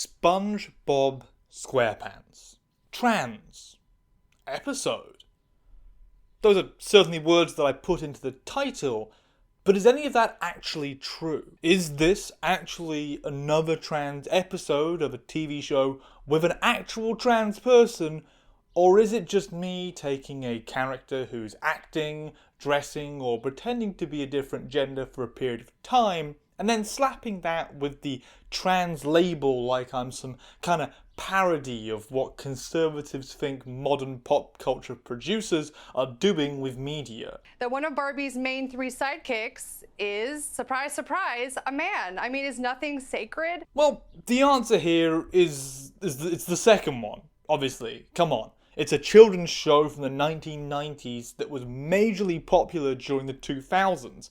SpongeBob SquarePants. Trans. Episode. Those are certainly words that I put into the title, but is any of that actually true? Is this actually another trans episode of a TV show with an actual trans person, or is it just me taking a character who's acting, dressing, or pretending to be a different gender for a period of time, and then slapping that with the trans label like I'm some kind of parody of what conservatives think modern pop culture producers are doing with media? That one of Barbie's main three sidekicks is, surprise, surprise, a man. I mean, is nothing sacred? Well, the answer here is it's the second one, obviously. Come on. It's a children's show from the 1990s that was majorly popular during the 2000s.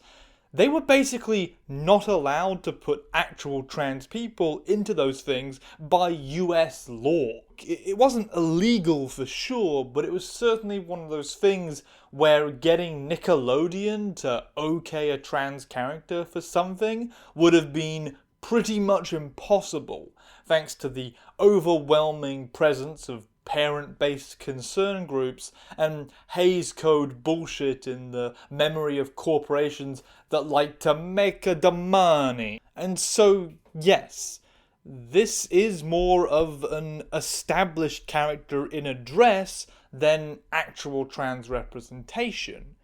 They were basically not allowed to put actual trans people into those things by US law. It wasn't illegal for sure, but it was certainly one of those things where getting Nickelodeon to okay a trans character for something would have been pretty much impossible, thanks to the overwhelming presence of parent-based concern groups and Hays Code bullshit in the memory of corporations that like to make the money. And so, yes, this is more of an established character in a dress than actual trans representation.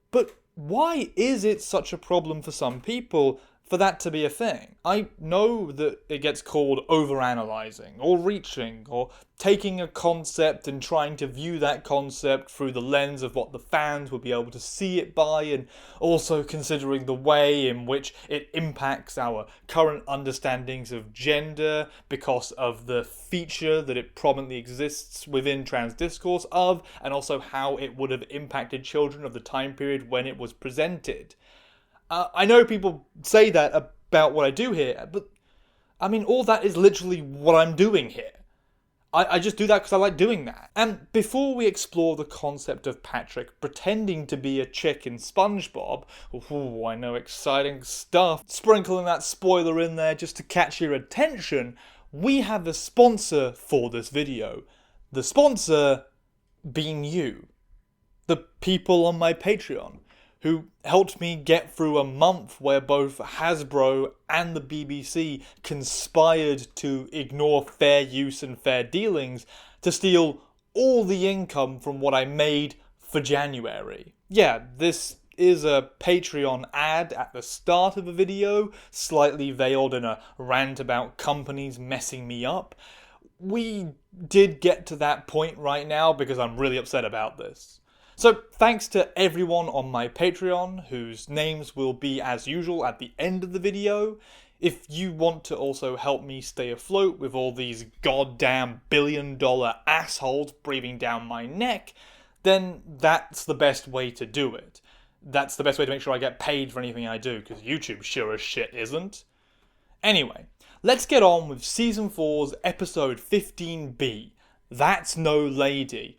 But why is it such a problem for some people for that to be a thing? I know that it gets called overanalyzing, or reaching, or taking a concept and trying to view that concept through the lens of what the fans would be able to see it by, and also considering the way in which it impacts our current understandings of gender because of the feature that it prominently exists within trans discourse of, and also how it would have impacted children of the time period when it was presented. I know people say that about what I do here, but I mean, all that is literally what I'm doing here. I just do that because I like doing that. And before we explore the concept of Patrick pretending to be a chick in SpongeBob, ooh, I know, exciting stuff, sprinkling that spoiler in there just to catch your attention, we have a sponsor for this video. The sponsor being you. The people on my Patreon, who helped me get through a month where both Hasbro and the BBC conspired to ignore fair use and fair dealings to steal all the income from what I made for January. Yeah, this is a Patreon ad at the start of a video, slightly veiled in a rant about companies messing me up. We did get to that point right now because I'm really upset about this. So thanks to everyone on my Patreon, whose names will be as usual at the end of the video. If you want to also help me stay afloat with all these goddamn billion-dollar assholes breathing down my neck, then that's the best way to do it. That's the best way to make sure I get paid for anything I do, because YouTube sure as shit isn't. Anyway, let's get on with Season 4's Episode 15B. That's No Lady.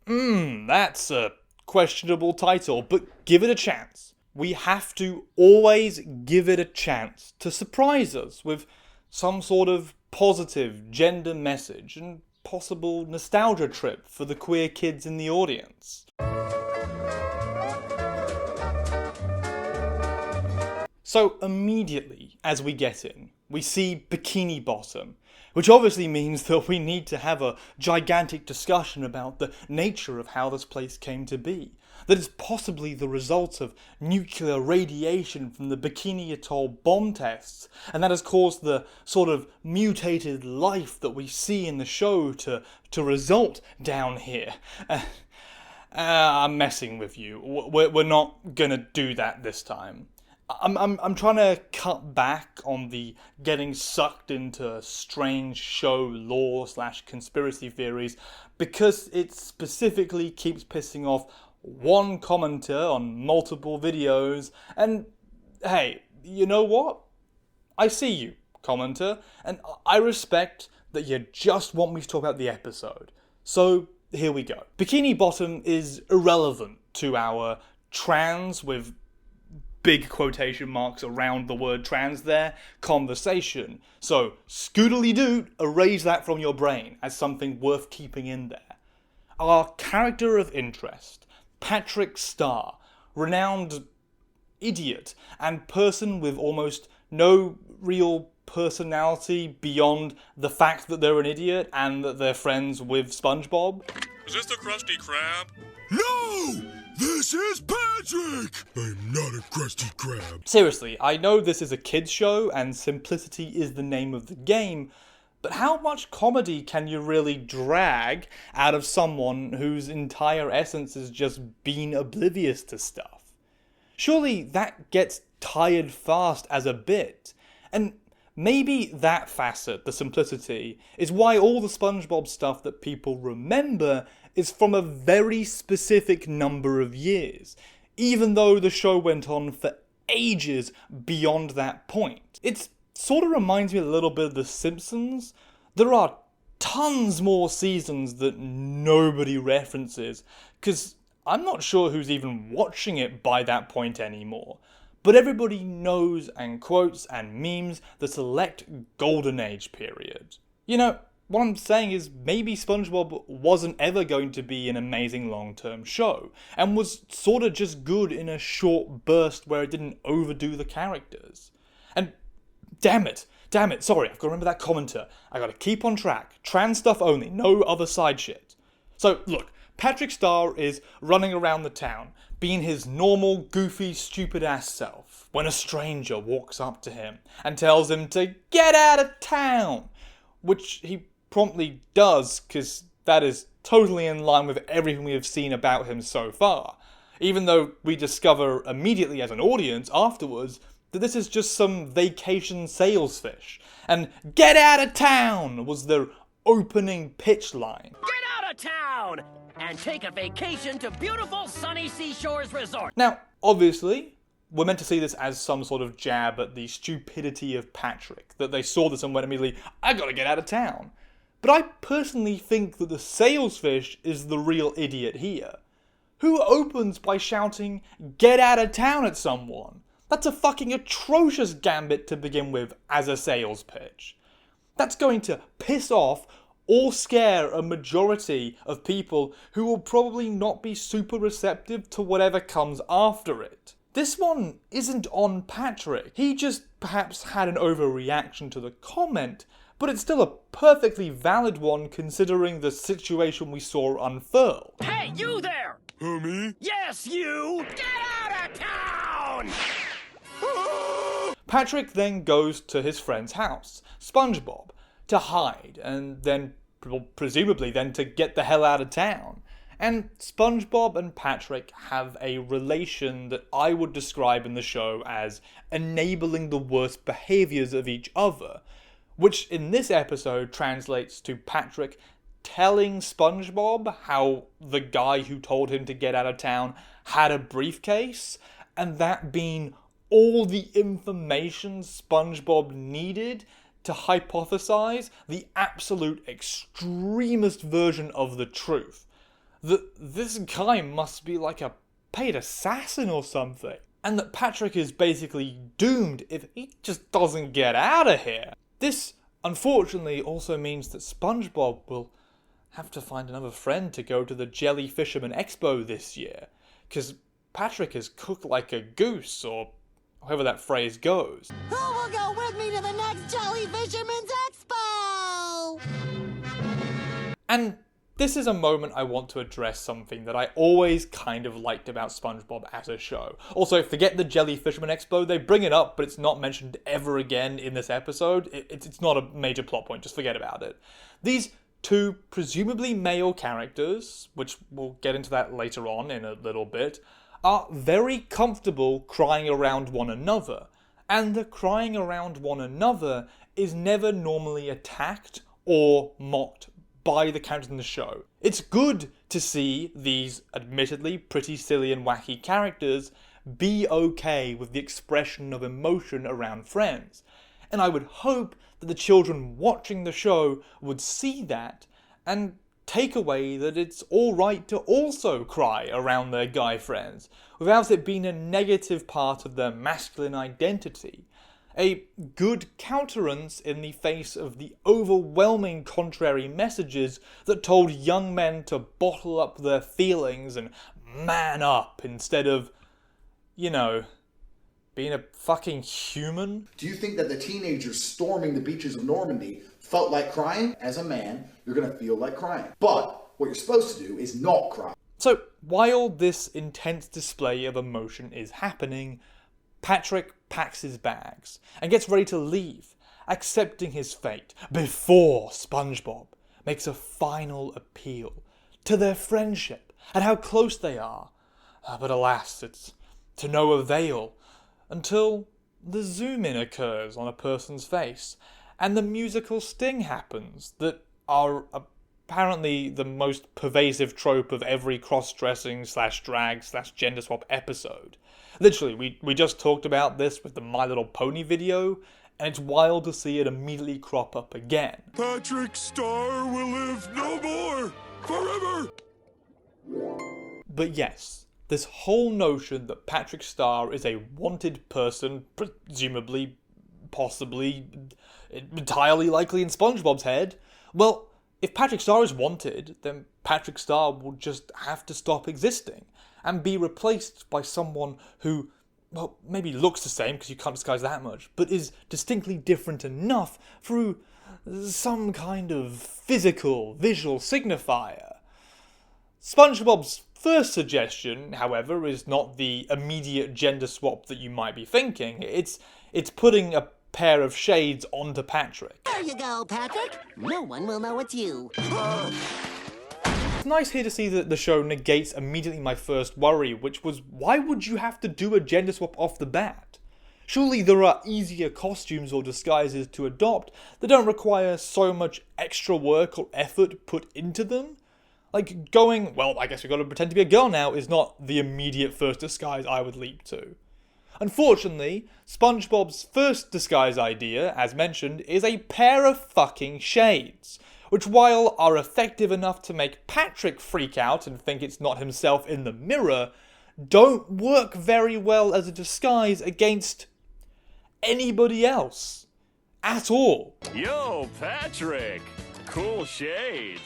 That's a questionable title, but give it a chance. We have to always give it a chance to surprise us with some sort of positive gender message and possible nostalgia trip for the queer kids in the audience. So immediately as we get in, we see Bikini Bottom, which obviously means that we need to have a gigantic discussion about the nature of how this place came to be. That it's possibly the result of nuclear radiation from the Bikini Atoll bomb tests, and that has caused the sort of mutated life that we see in the show to result down here. I'm messing with you. We're not gonna do that this time. I'm trying to cut back on the getting sucked into strange show lore / conspiracy theories because it specifically keeps pissing off one commenter on multiple videos, and hey, you know what? I see you, commenter, and I respect that you just want me to talk about the episode. So here we go. Bikini Bottom is irrelevant to our trans with big quotation marks around the word trans there, conversation. So, scoodly-doot, erase that from your brain as something worth keeping in there. Our character of interest, Patrick Star, renowned idiot and person with almost no real personality beyond the fact that they're an idiot and that they're friends with SpongeBob. Is this the Krusty Krab? No! This is Patrick! I'm not a Krusty Krab. Seriously, I know this is a kids show and simplicity is the name of the game, but how much comedy can you really drag out of someone whose entire essence is just being oblivious to stuff? Surely that gets tired fast as a bit, and maybe that facet, the simplicity, is why all the SpongeBob stuff that people remember is from a very specific number of years, even though the show went on for ages beyond that point. It sort of reminds me a little bit of The Simpsons. There are tons more seasons that nobody references, because I'm not sure who's even watching it by that point anymore. But everybody knows and quotes and memes the select golden age period. You know, what I'm saying is maybe SpongeBob wasn't ever going to be an amazing long-term show, and was sort of just good in a short burst where it didn't overdo the characters. And damn it, sorry, I've got to remember that commenter. I gotta keep on track. Trans stuff only, no other side shit. So, look, Patrick Star is running around the town, being his normal, goofy, stupid-ass self, when a stranger walks up to him and tells him to get out of town, which he promptly does, because that is totally in line with everything we have seen about him so far, even though we discover immediately as an audience afterwards that this is just some vacation sales fish, and "get out of town" was their opening pitch line. Get out of town and take a vacation to beautiful sunny seashores resort. Now, obviously, we're meant to see this as some sort of jab at the stupidity of Patrick, that they saw this and went immediately, I gotta get out of town. But I personally think that the salesfish is the real idiot here. Who opens by shouting, get out of town at someone? That's a fucking atrocious gambit to begin with as a sales pitch. That's going to piss off or scare a majority of people who will probably not be super receptive to whatever comes after it. This one isn't on Patrick. He just perhaps had an overreaction to the comment, but it's still a perfectly valid one considering the situation we saw unfurl. Hey, you there! Who, me? Yes, you! Get out of town! Patrick then goes to his friend's house, SpongeBob, to hide, and then presumably then to get the hell out of town. And SpongeBob and Patrick have a relation that I would describe in the show as enabling the worst behaviours of each other, which in this episode translates to Patrick telling SpongeBob how the guy who told him to get out of town had a briefcase, and that being all the information SpongeBob needed to hypothesize the absolute extremist version of the truth. That this guy must be like a paid assassin or something, and that Patrick is basically doomed if he just doesn't get out of here. This, unfortunately, also means that SpongeBob will have to find another friend to go to the Jelly Fisherman Expo this year, because Patrick is cooked like a goose, or however that phrase goes. Who will go with me to the next Jelly Fisherman's Expo? And this is a moment I want to address something that I always kind of liked about SpongeBob as a show. Also, forget the Jelly Fisherman Expo, they bring it up, but it's not mentioned ever again in this episode. It's not a major plot point, just forget about it. These two presumably male characters, which we'll get into that later on in a little bit, are very comfortable crying around one another, and the crying around one another is never normally attacked or mocked by the characters in the show. It's good to see these admittedly pretty silly and wacky characters be okay with the expression of emotion around friends, and I would hope that the children watching the show would see that and take away that it's alright to also cry around their guy friends, without it being a negative part of their masculine identity. A good counterance in the face of the overwhelming contrary messages that told young men to bottle up their feelings and man up instead of, being a fucking human. Do you think that the teenagers storming the beaches of Normandy felt like crying? As a man, you're going to feel like crying. But what you're supposed to do is not cry. So, while this intense display of emotion is happening, Patrick packs his bags and gets ready to leave, accepting his fate before SpongeBob makes a final appeal to their friendship and how close they are. But alas, it's to no avail until the zoom-in occurs on a person's face and the musical sting happens that are apparently the most pervasive trope of every cross-dressing / drag / gender swap episode. Literally, we just talked about this with the My Little Pony video, and it's wild to see it immediately crop up again. Patrick Star will live no more, forever! But yes, this whole notion that Patrick Star is a wanted person, presumably, possibly, entirely likely in SpongeBob's head, well, if Patrick Star is wanted, then Patrick Star will just have to stop existing and be replaced by someone who, well, maybe looks the same because you can't disguise that much, but is distinctly different enough through some kind of physical, visual signifier. SpongeBob's first suggestion, however, is not the immediate gender swap that you might be thinking. It's putting a pair of shades onto Patrick. There you go, Patrick. No one will know it's you. It's nice here to see that the show negates immediately my first worry, which was, why would you have to do a gender swap off the bat? Surely there are easier costumes or disguises to adopt that don't require so much extra work or effort put into them? Like going, well, I guess we've got to pretend to be a girl now, is not the immediate first disguise I would leap to. Unfortunately, SpongeBob's first disguise idea, as mentioned, is a pair of fucking shades, which while are effective enough to make Patrick freak out and think it's not himself in the mirror, don't work very well as a disguise against anybody else. At all. Yo, Patrick! Cool shades.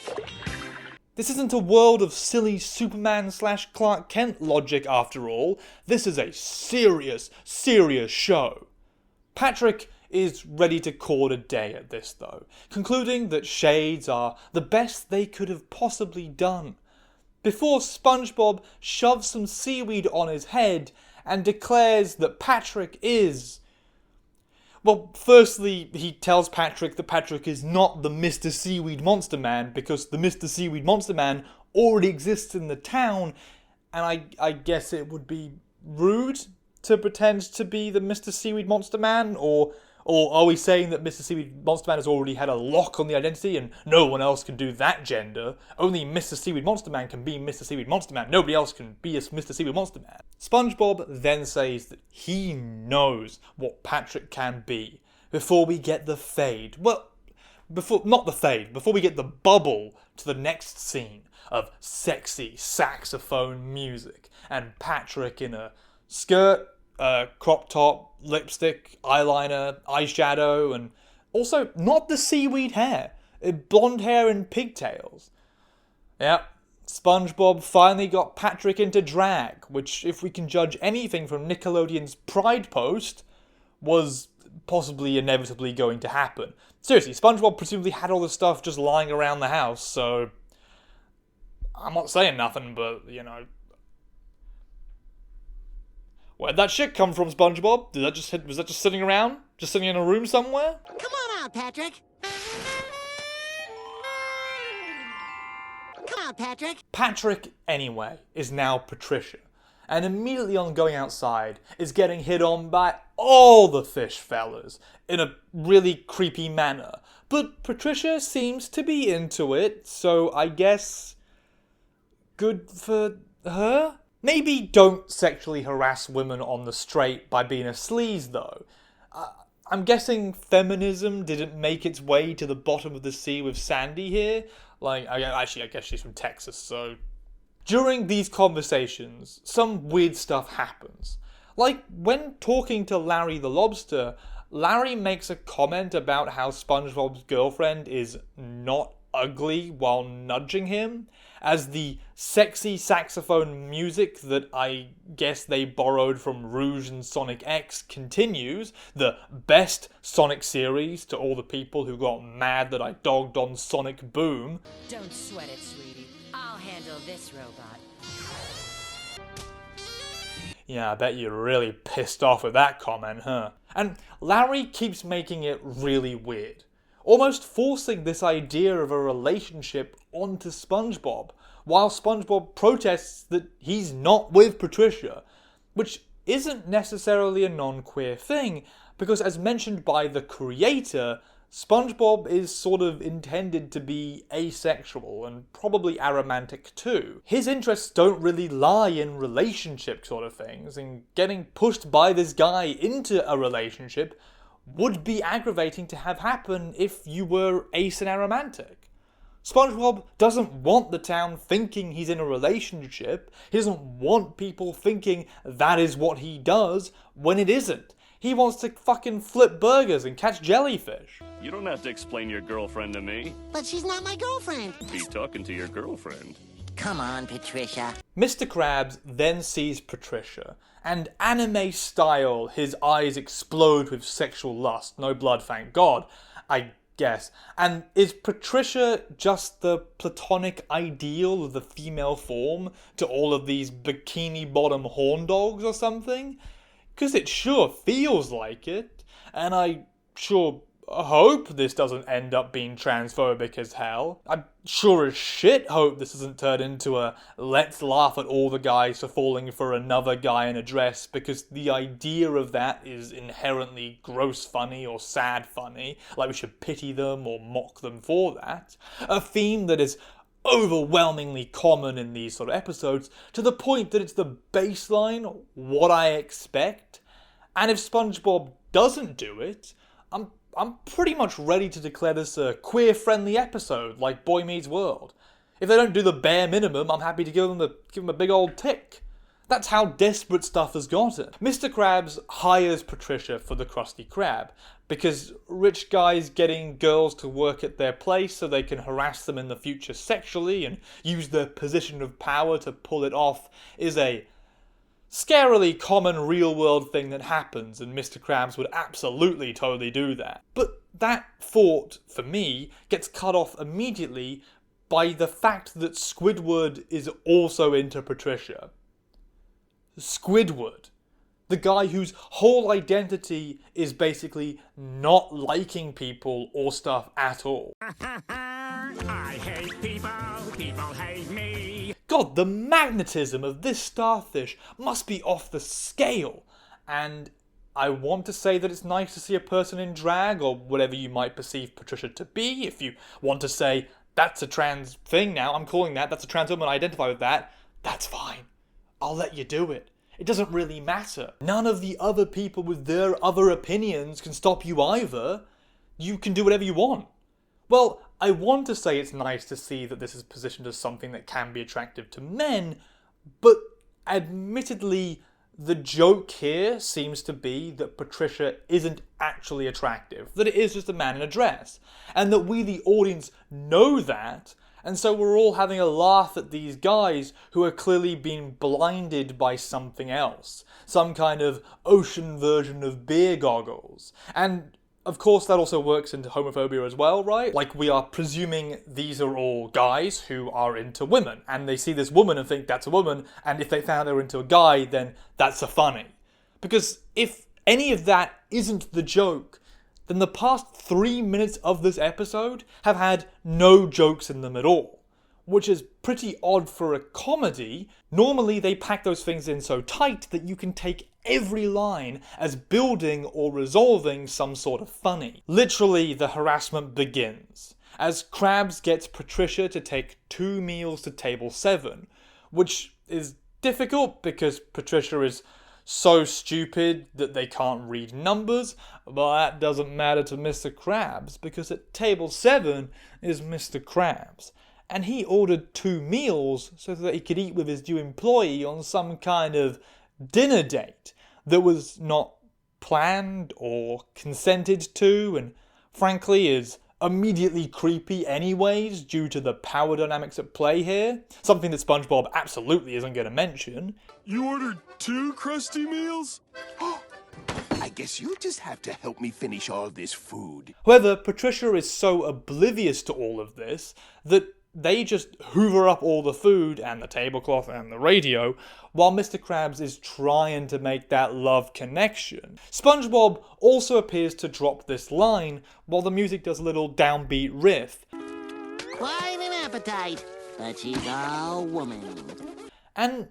This isn't a world of silly Superman / Clark Kent logic after all. This is a serious, serious show. Patrick is ready to call it a day at this though, concluding that shades are the best they could have possibly done, before SpongeBob shoves some seaweed on his head and declares that Patrick is... Well, firstly, he tells Patrick that Patrick is not the Mr. Seaweed Monster Man because the Mr. Seaweed Monster Man already exists in the town, and I guess it would be rude to pretend to be the Mr. Seaweed Monster Man, or are we saying that Mr. Seaweed Monster Man has already had a lock on the identity and no one else can do that gender? Only Mr. Seaweed Monster Man can be Mr. Seaweed Monster Man. Nobody else can be a Mr. Seaweed Monster Man. SpongeBob then says that he knows what Patrick can be before we get the fade. Well, before we get the bubble to the next scene of sexy saxophone music and Patrick in a skirt, crop top, lipstick, eyeliner, eyeshadow, and also not the seaweed hair, blonde hair and pigtails. Yep, SpongeBob finally got Patrick into drag, which, if we can judge anything from Nickelodeon's Pride post, was possibly inevitably going to happen. Seriously, SpongeBob presumably had all this stuff just lying around the house, so I'm not saying nothing, but, where'd that shit come from, SpongeBob? Was that just sitting around? Just sitting in a room somewhere? Come on out, Patrick. Come on, Patrick. Patrick, anyway, is now Patricia, and immediately on going outside is getting hit on by all the fish fellas in a really creepy manner. But Patricia seems to be into it, so I guess good for her? Maybe don't sexually harass women on the straight by being a sleaze, though. I'm guessing feminism didn't make its way to the bottom of the sea with Sandy here. Like, I guess she's from Texas, so... During these conversations, some weird stuff happens. Like, when talking to Larry the Lobster, Larry makes a comment about how SpongeBob's girlfriend is not ugly while nudging him, as the sexy saxophone music that I guess they borrowed from Rouge and Sonic X continues, the best Sonic series, to all the people who got mad that I dogged on Sonic Boom. Don't sweat it, sweetie. I'll handle this robot. Yeah, I bet you're really pissed off with that comment, huh? And Larry keeps making it really weird, almost forcing this idea of a relationship onto SpongeBob, while SpongeBob protests that he's not with Patricia, which isn't necessarily a non-queer thing, because as mentioned by the creator, SpongeBob is sort of intended to be asexual and probably aromantic too. His interests don't really lie in relationship sort of things, and getting pushed by this guy into a relationship would be aggravating to have happen if you were ace and aromantic. SpongeBob doesn't want the town thinking he's in a relationship. He doesn't want people thinking that is what he does when it isn't. He wants to fucking flip burgers and catch jellyfish. You don't have to explain your girlfriend to me. But she's not my girlfriend. Be talking to your girlfriend. Come on, Patricia. Mr. Krabs then sees Patricia, and anime style, his eyes explode with sexual lust. No blood, thank God, I guess. And is Patricia just the platonic ideal of the female form to all of these bikini bottom horn dogs or something? Because it sure feels like it, and I sure hope this doesn't end up being transphobic as hell. I sure as shit hope this doesn't turn into a let's laugh at all the guys for falling for another guy in a dress, because the idea of that is inherently gross funny or sad funny, like we should pity them or mock them for that. A theme that is overwhelmingly common in these sort of episodes, to the point that it's the baseline, what I expect. And if SpongeBob doesn't do it, I'm pretty much ready to declare this a queer-friendly episode, like Boy Meets World. If they don't do the bare minimum, I'm happy to give them a big old tick. That's how desperate stuff has gotten. Mr. Krabs hires Patricia for the Krusty Krab, because rich guys getting girls to work at their place so they can harass them in the future sexually and use their position of power to pull it off is a scarily common real-world thing that happens, and Mr. Krabs would absolutely totally do that. But that thought, for me, gets cut off immediately by the fact that Squidward is also into Patricia. Squidward, the guy whose whole identity is basically not liking people or stuff at all. I hate people, people hate me. God, the magnetism of this starfish must be off the scale. And I want to say that it's nice to see a person in drag, or whatever you might perceive Patricia to be. If you want to say, that's a trans thing now, I'm calling that's a trans woman, I identify with that, that's fine. I'll let you do it. It doesn't really matter. None of the other people with their other opinions can stop you either. You can do whatever you want. Well, I want to say it's nice to see that this is positioned as something that can be attractive to men, but admittedly, the joke here seems to be that Patricia isn't actually attractive, that it is just a man in a dress, and that we, the audience, know that, and so we're all having a laugh at these guys who are clearly being blinded by something else, some kind of ocean version of beer goggles. And of course that also works into homophobia as well, right? Like, we are presuming these are all guys who are into women, and they see this woman and think that's a woman, and if they found they were into a guy, then that's a funny. Because if any of that isn't the joke, then the past 3 minutes of this episode have had no jokes in them at all, which is pretty odd for a comedy. Normally they pack those things in so tight that you can take every line as building or resolving some sort of funny. Literally, the harassment begins as Krabs gets Patricia to take 2 meals to table 7, which is difficult because Patricia is so stupid that they can't read numbers, but that doesn't matter to Mr. Krabs, because at table 7 is Mr. Krabs, and he ordered 2 meals so that he could eat with his new employee on some kind of dinner date that was not planned or consented to, and frankly is immediately creepy anyways due to the power dynamics at play here, something that SpongeBob absolutely isn't going to mention. You ordered 2 crusty meals? I guess you'll just have to help me finish all this food. However, Patricia is so oblivious to all of this that they just hoover up all the food and the tablecloth and the radio while Mr. Krabs is trying to make that love connection. SpongeBob also appears to drop this line while the music does a little downbeat riff. Quite an appetite, but she's all woman. And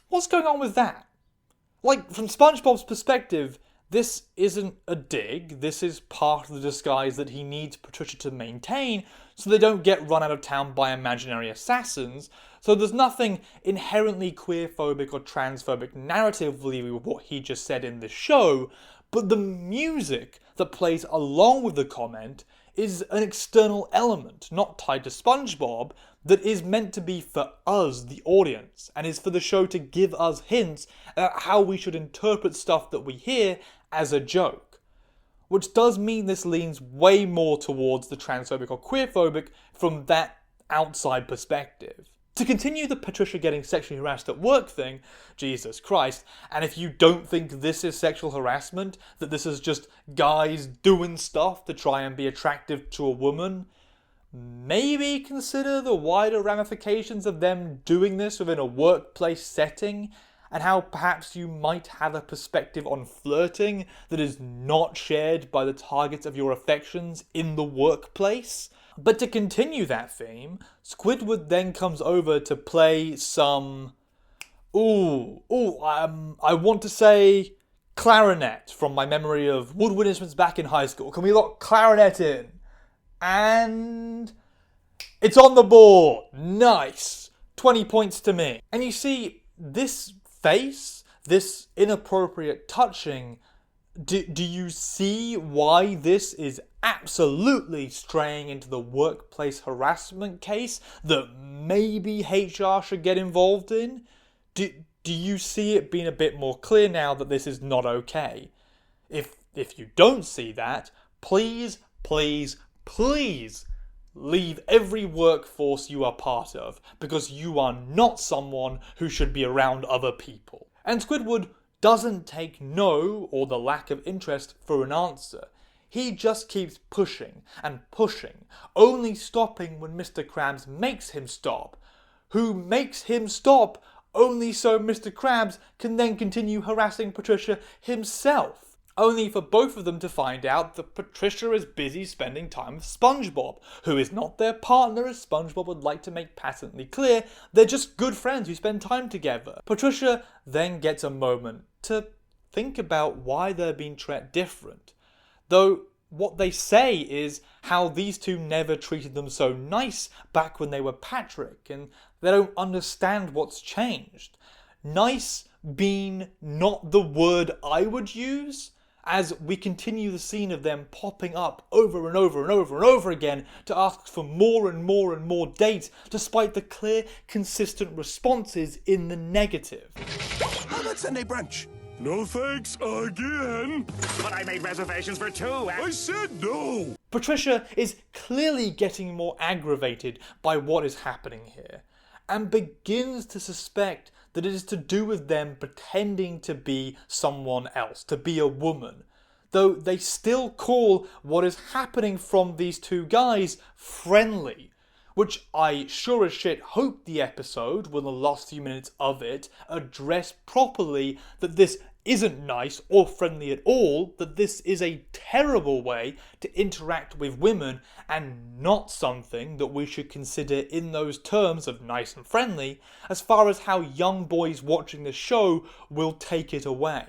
what's going on with that? Like, from SpongeBob's perspective, this isn't a dig, this is part of the disguise that he needs Patricia to maintain so they don't get run out of town by imaginary assassins, so there's nothing inherently queerphobic or transphobic narratively with what he just said in the show, but the music that plays along with the comment is an external element, not tied to SpongeBob, that is meant to be for us, the audience, and is for the show to give us hints about how we should interpret stuff that we hear as a joke. Which does mean this leans way more towards the transphobic or queerphobic from that outside perspective. To continue the Patricia getting sexually harassed at work thing, Jesus Christ, and if you don't think this is sexual harassment, that this is just guys doing stuff to try and be attractive to a woman, maybe consider the wider ramifications of them doing this within a workplace setting, and how perhaps you might have a perspective on flirting that is not shared by the targets of your affections in the workplace. But to continue that theme, Squidward then comes over to play some, I want to say clarinet from my memory of woodwind instruments back in high school. Can we lock clarinet in? And it's on the board. Nice. 20 points to me. And you see, this face, this inappropriate touching, do you see why this is absolutely straying into the workplace harassment case that maybe HR should get involved in? Do you see it being a bit more clear now that this is not okay? If you don't see that, please leave every workforce you are part of, because you are not someone who should be around other people. And Squidward doesn't take no or the lack of interest for an answer. He just keeps pushing and pushing, only stopping when Mr. Krabs makes him stop, who makes him stop only so Mr. Krabs can then continue harassing Patricia himself. Only for both of them to find out that Patricia is busy spending time with SpongeBob, who is not their partner, as SpongeBob would like to make patently clear. They're just good friends who spend time together. Patricia then gets a moment to think about why they're being treated different. Though what they say is how these two never treated them so nice back when they were Patrick, and they don't understand what's changed. Nice being not the word I would use, as we continue the scene of them popping up over and over and over and over again to ask for more and more and more dates, despite the clear, consistent responses in the negative. How about Sunday brunch? No thanks again. But I made reservations for 2 and... I said no. Patricia is clearly getting more aggravated by what is happening here, and begins to suspect that it is to do with them pretending to be someone else, to be a woman, though they still call what is happening from these two guys friendly, which I sure as shit hope the episode, with the last few minutes of it, address properly that this isn't nice or friendly at all, that this is a terrible way to interact with women and not something that we should consider in those terms of nice and friendly, as far as how young boys watching the show will take it away.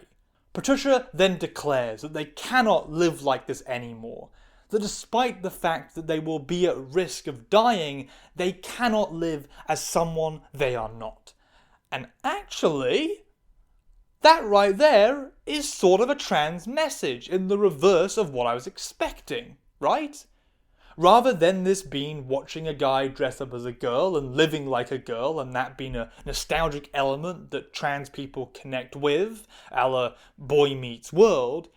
Patricia then declares that they cannot live like this anymore, that despite the fact that they will be at risk of dying, they cannot live as someone they are not. And actually, that right there is sort of a trans message in the reverse of what I was expecting, right? Rather than this being watching a guy dress up as a girl and living like a girl and that being a nostalgic element that trans people connect with, a la Boy Meets World,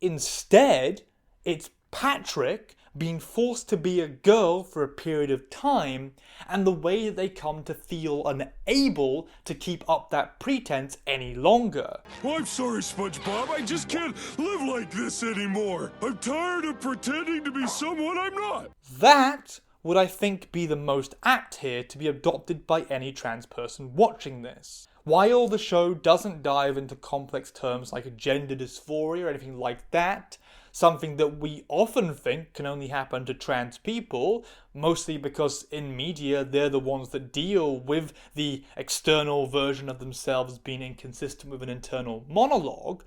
instead it's Patrick being forced to be a girl for a period of time, and the way that they come to feel unable to keep up that pretense any longer. Oh, I'm sorry, SpongeBob. I just can't live like this anymore. I'm tired of pretending to be someone I'm not. That would, I think, be the most apt here to be adopted by any trans person watching this. While the show doesn't dive into complex terms like gender dysphoria or anything like that, something that we often think can only happen to trans people, mostly because in media they're the ones that deal with the external version of themselves being inconsistent with an internal monologue,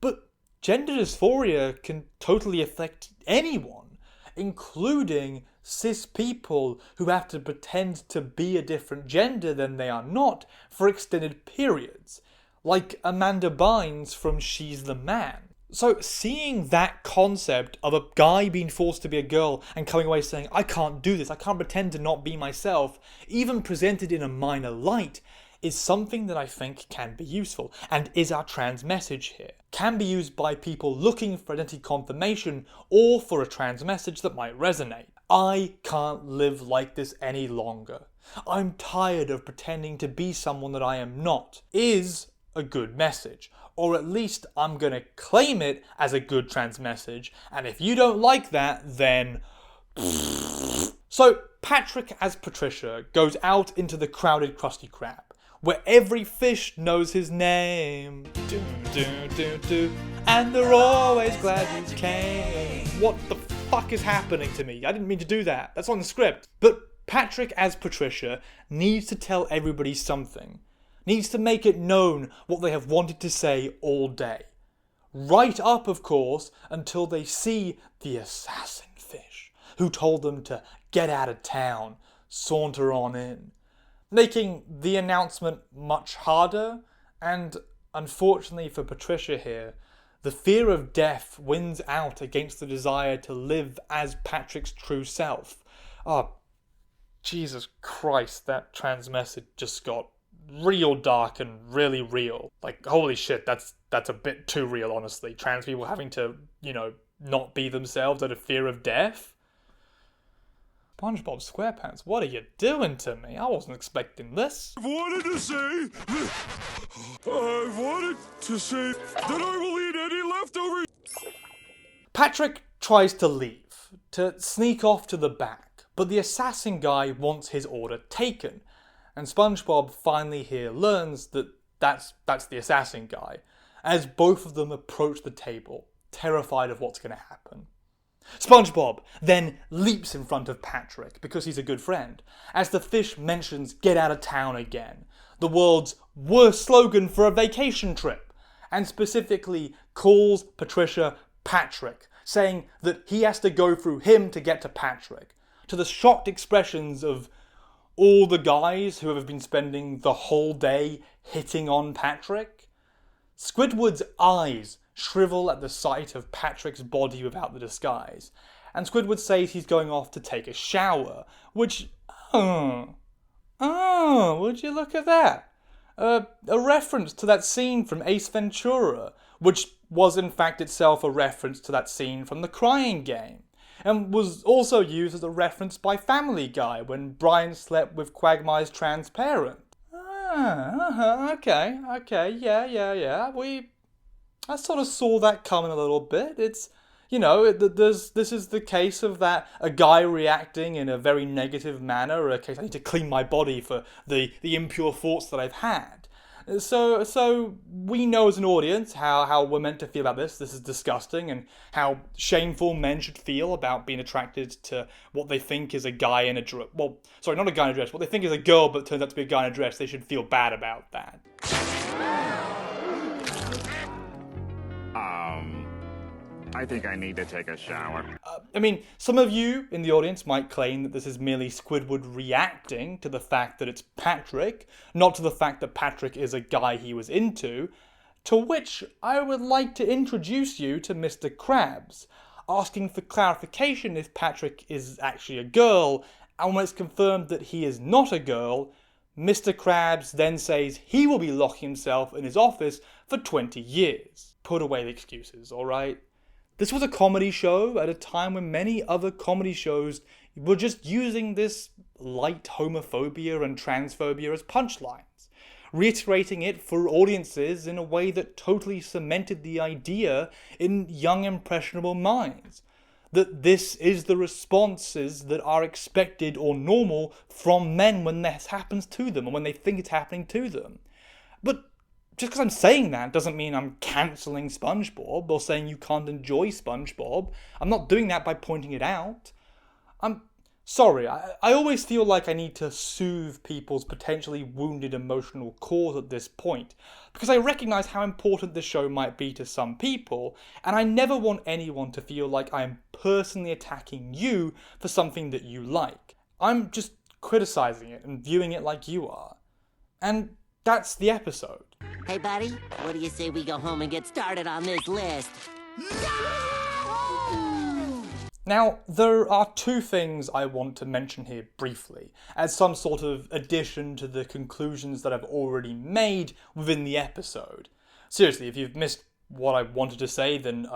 but gender dysphoria can totally affect anyone, including cis people who have to pretend to be a different gender than they are not for extended periods, like Amanda Bynes from She's the Man. So seeing that concept of a guy being forced to be a girl and coming away saying, I can't do this, I can't pretend to not be myself, even presented in a minor light, is something that I think can be useful, and is our trans message here. Can be used by people looking for identity confirmation or for a trans message that might resonate. I can't live like this any longer. I'm tired of pretending to be someone that I am not, is a good message. Or at least I'm gonna claim it as a good trans message, and if you don't like that, then... So, Patrick as Patricia goes out into the crowded Krusty Krab, where every fish knows his name. Do, do, do, do. And they're always glad you came. What the fuck is happening to me? I didn't mean to do that. That's on the script. But Patrick as Patricia needs to tell everybody something. Needs to make it known what they have wanted to say all day. Right up, of course, until they see the assassin fish, who told them to get out of town, saunter on in. Making the announcement much harder, and unfortunately for Patricia here, the fear of death wins out against the desire to live as Patrick's true self. Oh, Jesus Christ, that trans message just got real dark and really real. Like, holy shit, that's a bit too real, honestly. Trans people having to, not be themselves out of fear of death. SpongeBob SquarePants, what are you doing to me? I wasn't expecting this. I wanted to say that I will eat any leftovers. Patrick tries to leave, to sneak off to the back, but the assassin guy wants his order taken. And SpongeBob finally here learns that that's the assassin guy, as both of them approach the table, terrified of what's going to happen. SpongeBob then leaps in front of Patrick, because he's a good friend, as the fish mentions get out of town again, the world's worst slogan for a vacation trip, and specifically calls Patricia Patrick, saying that he has to go through him to get to Patrick, to the shocked expressions of all the guys who have been spending the whole day hitting on Patrick. Squidward's eyes shrivel at the sight of Patrick's body without the disguise, and Squidward says he's going off to take a shower, which, would you look at that? A reference to that scene from Ace Ventura, which was in fact itself a reference to that scene from The Crying Game, and was also used as a reference by Family Guy when Brian slept with Quagmire's trans parent. Okay, yeah. I sort of saw that coming a little bit. It's, this is the case of that, a guy reacting in a very negative manner, a case I need to clean my body for the impure thoughts that I've had. So we know as an audience how we're meant to feel about this. This is disgusting, and how shameful men should feel about being attracted to what they think is a guy in a dress. Well, sorry, not a guy in a dress. What they think is a girl, but turns out to be a guy in a dress. They should feel bad about that. I think I need to take a shower. Some of you in the audience might claim that this is merely Squidward reacting to the fact that it's Patrick, not to the fact that Patrick is a guy he was into. To which I would like to introduce you to Mr. Krabs, asking for clarification if Patrick is actually a girl, and when it's confirmed that he is not a girl, Mr. Krabs then says he will be locking himself in his office for 20 years. Put away the excuses, alright? This was a comedy show at a time when many other comedy shows were just using this light homophobia and transphobia as punchlines, reiterating it for audiences in a way that totally cemented the idea in young impressionable minds that this is the responses that are expected or normal from men when this happens to them, or when they think it's happening to them. But just because I'm saying that doesn't mean I'm cancelling SpongeBob or saying you can't enjoy SpongeBob. I'm not doing that by pointing it out. I'm sorry, I always feel like I need to soothe people's potentially wounded emotional cores at this point, because I recognise how important the show might be to some people, and I never want anyone to feel like I am personally attacking you for something that you like. I'm just criticising it and viewing it like you are. And that's the episode. Hey, buddy, what do you say we go home and get started on this list? Now, there are two things I want to mention here briefly, as some sort of addition to the conclusions that I've already made within the episode. Seriously, if you've missed what I wanted to say, then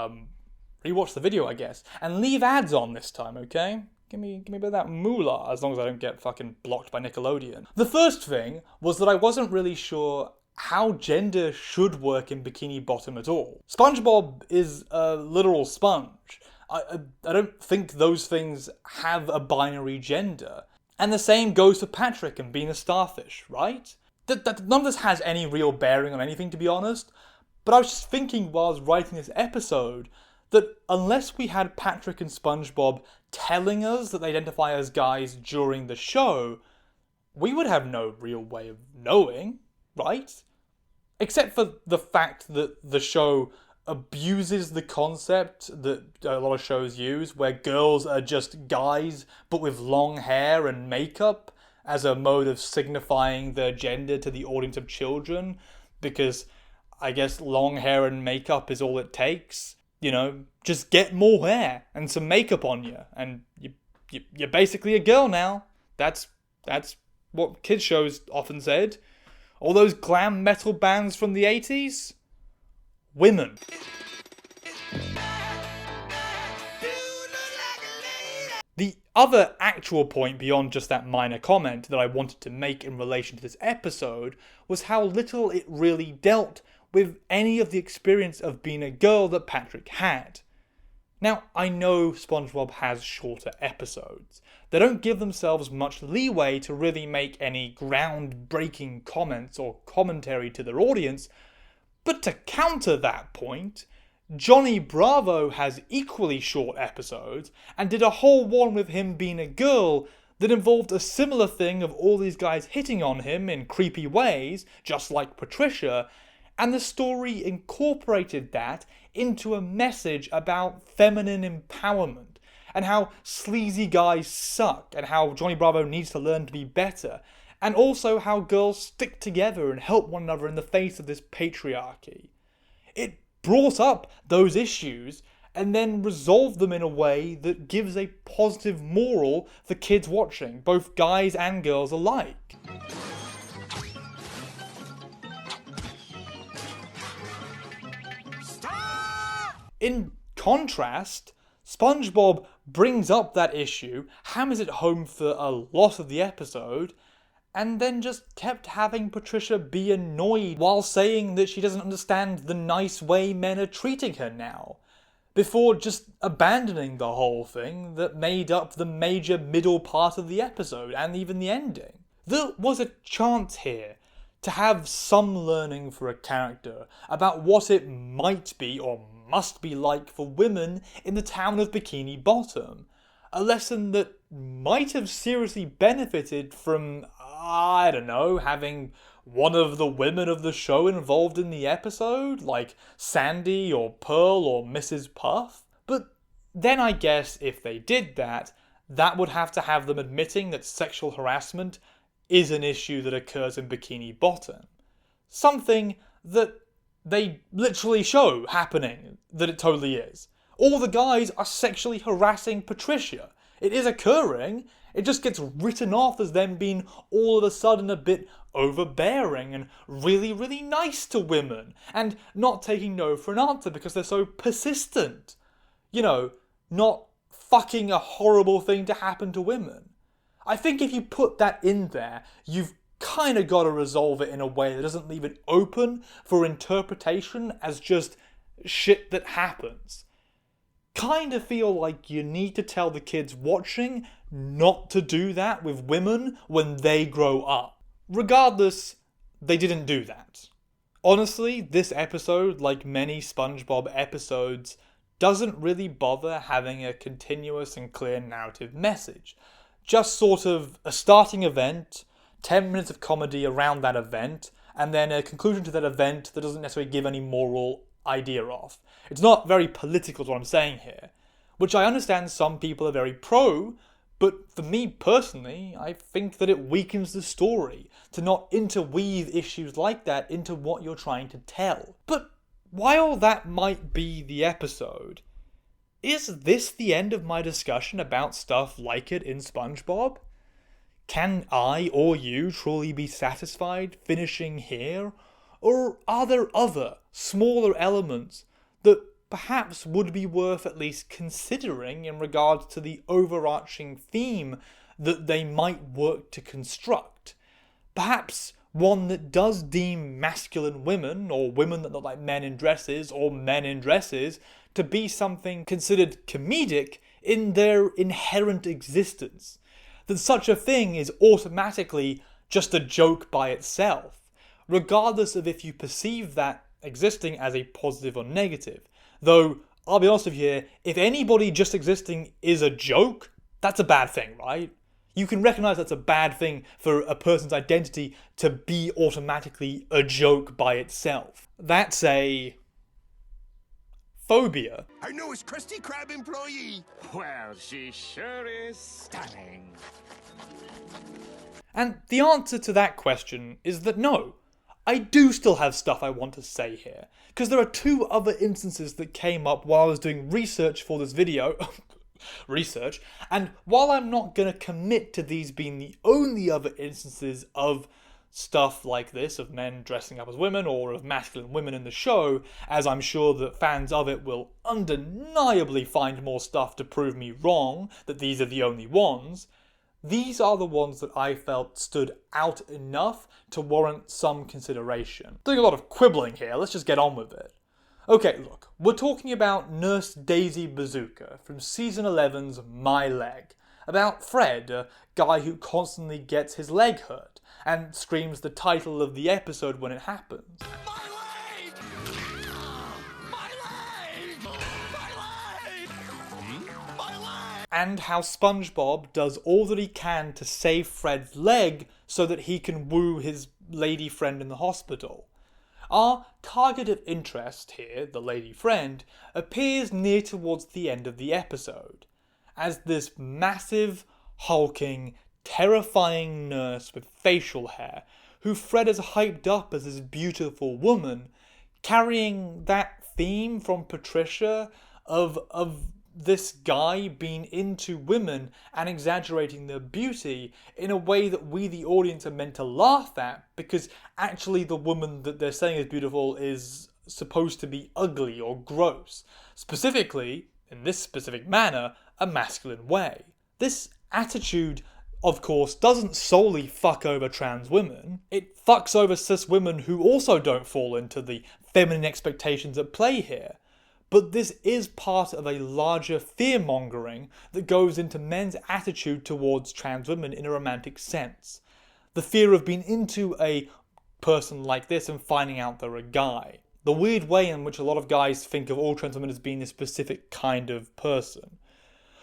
rewatch the video, I guess, and leave ads on this time, okay? Give me a bit of that moolah, as long as I don't get fucking blocked by Nickelodeon. The first thing was that I wasn't really sure how gender should work in Bikini Bottom at all. SpongeBob is a literal sponge. I don't think those things have a binary gender. And the same goes for Patrick and being a starfish, right? None of this has any real bearing on anything, to be honest. But I was just thinking while I was writing this episode that unless we had Patrick and SpongeBob telling us that they identify as guys during the show, we would have no real way of knowing, right? Except for the fact that the show abuses the concept that a lot of shows use, where girls are just guys but with long hair and makeup as a mode of signifying their gender to the audience of children, because I guess long hair and makeup is all it takes. You know, just get more hair and some makeup on you, and you're basically a girl now. That's what kids shows often said. All those glam metal bands from the 80s? Women. The other actual point beyond just that minor comment that I wanted to make in relation to this episode was how little it really dealt with any of the experience of being a girl that Patrick had. Now, I know SpongeBob has shorter episodes. They don't give themselves much leeway to really make any groundbreaking comments or commentary to their audience, but to counter that point, Johnny Bravo has equally short episodes and did a whole one with him being a girl that involved a similar thing of all these guys hitting on him in creepy ways, just like Patricia, and the story incorporated that into a message about feminine empowerment and how sleazy guys suck and how Johnny Bravo needs to learn to be better, and also how girls stick together and help one another in the face of this patriarchy. It brought up those issues and then resolved them in a way that gives a positive moral for kids watching, both guys and girls alike. In contrast, SpongeBob brings up that issue, hammers it home for a lot of the episode, and then just kept having Patricia be annoyed while saying that she doesn't understand the nice way men are treating her now, before just abandoning the whole thing that made up the major middle part of the episode and even the ending. There was a chance here to have some learning for a character about what it might be or must be like for women in the town of Bikini Bottom. A lesson that might have seriously benefited from, I don't know, having one of the women of the show involved in the episode, like Sandy or Pearl or Mrs. Puff. But then I guess if they did that, that would have to have them admitting that sexual harassment is an issue that occurs in Bikini Bottom. Something that they literally show happening that it totally is. All the guys are sexually harassing Patricia. It is occurring, it just gets written off as them being all of a sudden a bit overbearing and really, really nice to women, and not taking no for an answer because they're so persistent. You know, not fucking a horrible thing to happen to women. I think if you put that in there, you've kind of got to resolve it in a way that doesn't leave it open for interpretation as just shit that happens. Kind of feel like you need to tell the kids watching not to do that with women when they grow up. Regardless, they didn't do that. Honestly, this episode, like many SpongeBob episodes, doesn't really bother having a continuous and clear narrative message. Just sort of a starting event, 10 minutes of comedy around that event, and then a conclusion to that event that doesn't necessarily give any moral idea of. It's not very political is what I'm saying here, which I understand some people are very pro, but for me personally, I think that it weakens the story to not interweave issues like that into what you're trying to tell. But while that might be the episode, is this the end of my discussion about stuff like it in SpongeBob? Can I or you truly be satisfied finishing here? Or are there other, smaller elements that perhaps would be worth at least considering in regards to the overarching theme that they might work to construct? Perhaps one that does deem masculine women, or women that look like men in dresses, or men in dresses, to be something considered comedic in their inherent existence. That such a thing is automatically just a joke by itself, regardless of if you perceive that existing as a positive or negative. Though, I'll be honest with you here, if anybody just existing is a joke, that's a bad thing, right? You can recognize that's a bad thing for a person's identity to be automatically a joke by itself. That's a phobia. Our newest Krusty Krab employee. Well, she sure is stunning. And the answer to that question is that no, I do still have stuff I want to say here, because there are two other instances that came up while I was doing research for this video. And while I'm not going to commit to these being the only other instances of stuff like this, of men dressing up as women or of masculine women in the show, as I'm sure that fans of it will undeniably find more stuff to prove me wrong, that these are the only ones, these are the ones that I felt stood out enough to warrant some consideration. Doing a lot of quibbling here, let's just get on with it. Okay, look, we're talking about Nurse Daisy Bazooka from Season 11's My Leg, about Fred, a guy who constantly gets his leg hurt, and screams the title of the episode when it happens. My leg! My leg! My leg! My leg! And how SpongeBob does all that he can to save Fred's leg so that he can woo his lady friend in the hospital. Our target of interest here, the lady friend, appears near towards the end of the episode, as this massive, hulking, terrifying nurse with facial hair, who Fred has hyped up as this beautiful woman, carrying that theme from Patricia of this guy being into women and exaggerating their beauty in a way that we, the audience, are meant to laugh at, because actually the woman that they're saying is beautiful is supposed to be ugly or gross. Specifically, in this specific manner, a masculine way. This attitude, of course, doesn't solely fuck over trans women. It fucks over cis women who also don't fall into the feminine expectations at play here. But this is part of a larger fear-mongering that goes into men's attitude towards trans women in a romantic sense. The fear of being into a person like this and finding out they're a guy. The weird way in which a lot of guys think of all trans women as being a specific kind of person.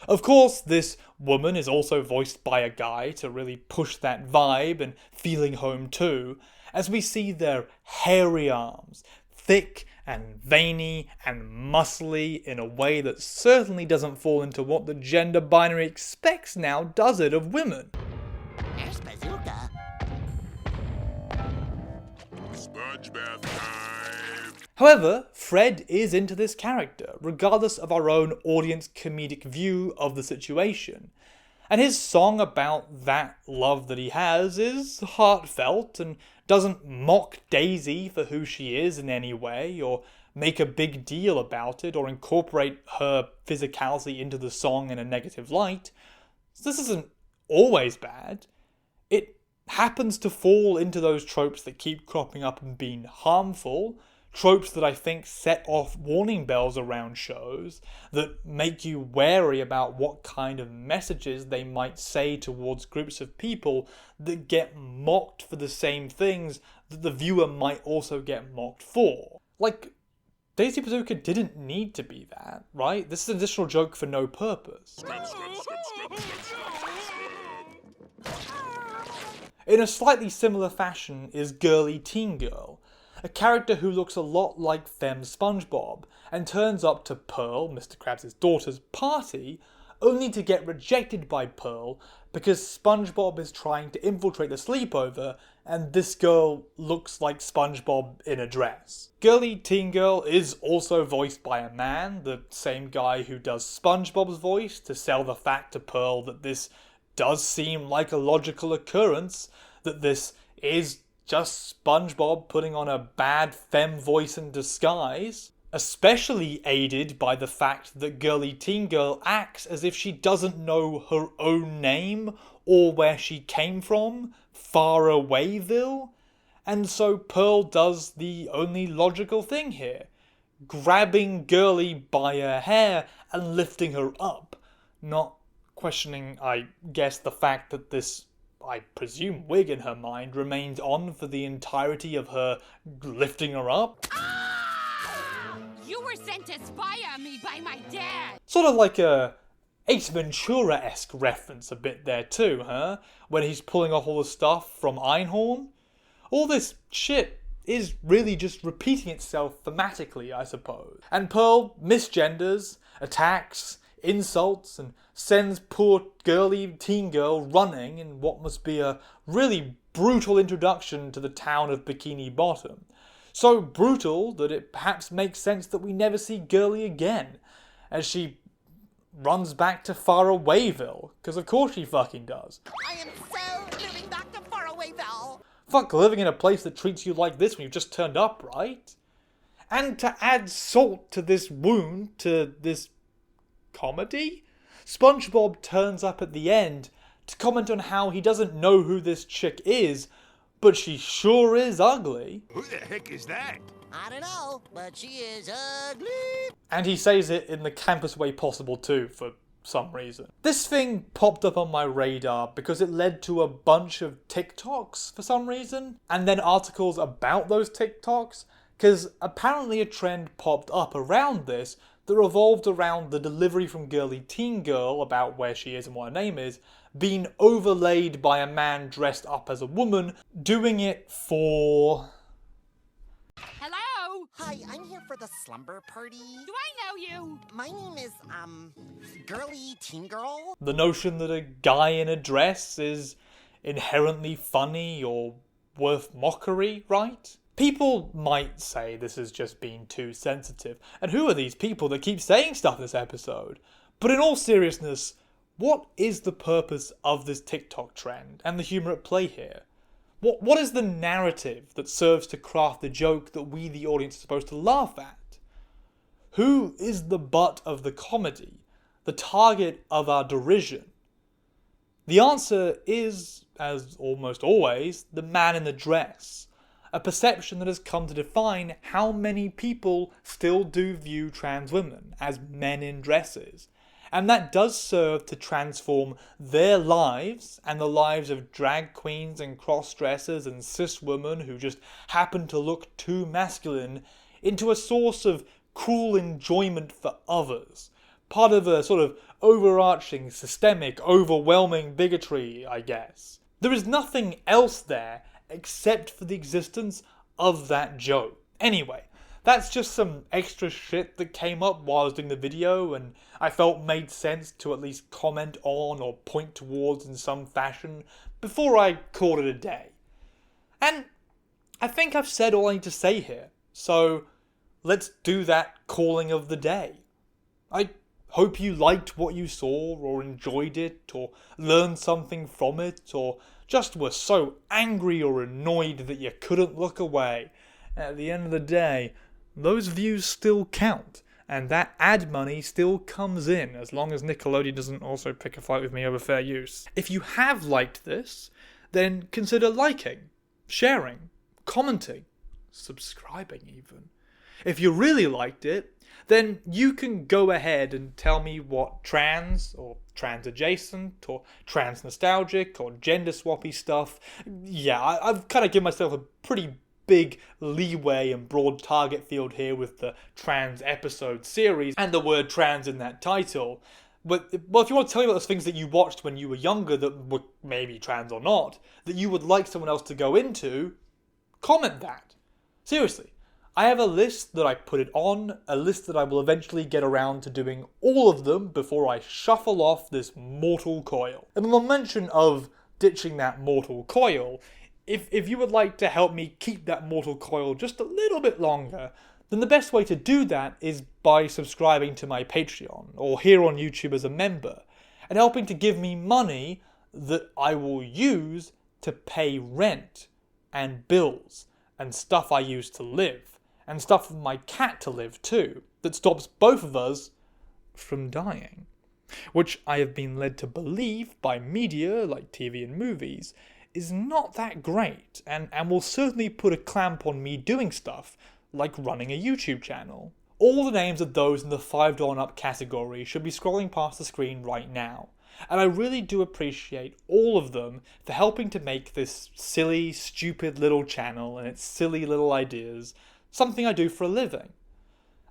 Of course, this woman is also voiced by a guy to really push that vibe and feeling home too, as we see their hairy arms, thick and veiny and muscly in a way that certainly doesn't fall into what the gender binary expects now, does it, of women? There's Bazooka. Sponge bath time. However, Fred is into this character, regardless of our own audience comedic view of the situation. And his song about that love that he has is heartfelt and doesn't mock Daisy for who she is in any way, or make a big deal about it, or incorporate her physicality into the song in a negative light. So this isn't always bad. It happens to fall into those tropes that keep cropping up and being harmful, tropes that I think set off warning bells around shows, that make you wary about what kind of messages they might say towards groups of people that get mocked for the same things that the viewer might also get mocked for. Like, Daisy Bazooka didn't need to be that, right? This is an additional joke for no purpose. In a slightly similar fashion is Girly Teen Girl, a character who looks a lot like Femme SpongeBob, and turns up to Pearl, Mr. Krabs' daughter's party, only to get rejected by Pearl because SpongeBob is trying to infiltrate the sleepover, and this girl looks like SpongeBob in a dress. Girly Teen Girl is also voiced by a man, the same guy who does SpongeBob's voice, to sell the fact to Pearl that this does seem like a logical occurrence, that this is just SpongeBob putting on a bad femme voice in disguise, especially aided by the fact that Girly Teen Girl acts as if she doesn't know her own name or where she came from, Farawayville, and so Pearl does the only logical thing here, grabbing Girly by her hair and lifting her up, not questioning, I guess, the fact that this, I presume, wig in her mind remained on for the entirety of her lifting her up. You were sent to spy on me by my dad! Sort of like a Ace Ventura-esque reference a bit there too, huh? When he's pulling off all the stuff from Einhorn. All this shit is really just repeating itself thematically, I suppose. And Pearl misgenders, attacks, insults, and sends poor Girly Teen Girl running in what must be a really brutal introduction to the town of Bikini Bottom. So brutal that it perhaps makes sense that we never see Girly again, as she runs back to Farawayville, because of course she fucking does. I am so moving back to Farawayville. Fuck living in a place that treats you like this when you've just turned up, right? And to add salt to this wound, to this comedy, SpongeBob turns up at the end to comment on how he doesn't know who this chick is, but she sure is ugly. Who the heck is that? I don't know, but she is ugly. And he says it in the campus way possible too, for some reason. This thing popped up on my radar because it led to a bunch of TikToks for some reason, and then articles about those TikToks, because apparently a trend popped up around this that revolved around the delivery from Girly Teen Girl about where she is and what her name is, being overlaid by a man dressed up as a woman, doing it for... Hello? Hi, I'm here for the slumber party. Do I know you? My name is, Girly Teen Girl. The notion that a guy in a dress is inherently funny or worth mockery, right? People might say this is just being too sensitive, and who are these people that keep saying stuff in this episode? But in all seriousness, what is the purpose of this TikTok trend and the humour at play here? What is the narrative that serves to craft the joke that we, the audience, are supposed to laugh at? Who is the butt of the comedy, the target of our derision? The answer is, as almost always, the man in the dress. A perception that has come to define how many people still do view trans women as men in dresses. And that does serve to transform their lives and the lives of drag queens and cross-dressers and cis women who just happen to look too masculine into a source of cruel enjoyment for others. Part of a sort of overarching, systemic, overwhelming bigotry, I guess. There is nothing else there except for the existence of that joke. Anyway, that's just some extra shit that came up while I was doing the video and I felt made sense to at least comment on or point towards in some fashion before I called it a day. And I think I've said all I need to say here, so let's do that calling of the day. I hope you liked what you saw, or enjoyed it, or learned something from it, or just were so angry or annoyed that you couldn't look away. At the end of the day, those views still count, and that ad money still comes in, as long as Nickelodeon doesn't also pick a fight with me over fair use. If you have liked this, then consider liking, sharing, commenting, subscribing even. If you really liked it, then you can go ahead and tell me what trans, or trans adjacent, or trans nostalgic, or gender swappy stuff. Yeah, I've kind of given myself a pretty big leeway and broad target field here with the trans episode series and the word trans in that title. But, well, if you want to tell me about those things that you watched when you were younger that were maybe trans or not, that you would like someone else to go into, comment that. Seriously. I have a list that I put it on, a list that I will eventually get around to doing all of them before I shuffle off this mortal coil. And on the mention of ditching that mortal coil, if you would like to help me keep that mortal coil just a little bit longer, then the best way to do that is by subscribing to my Patreon, or here on YouTube as a member, and helping to give me money that I will use to pay rent, and bills, and stuff I use to live. And stuff for my cat to live too, that stops both of us from dying. Which I have been led to believe by media, like TV and movies, is not that great, and will certainly put a clamp on me doing stuff, like running a YouTube channel. All the names of those in the $5 and up category should be scrolling past the screen right now, and I really do appreciate all of them for helping to make this silly, stupid little channel and its silly little ideas something I do for a living.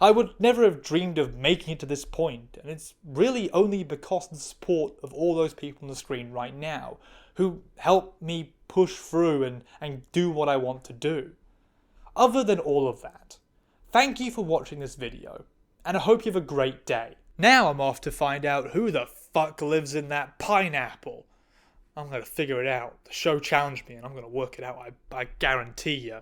I would never have dreamed of making it to this point, and it's really only because of the support of all those people on the screen right now who help me push through and do what I want to do. Other than all of that, thank you for watching this video, and I hope you have a great day. Now I'm off to find out who the fuck lives in that pineapple. I'm going to figure it out. The show challenged me, and I'm going to work it out, I guarantee you.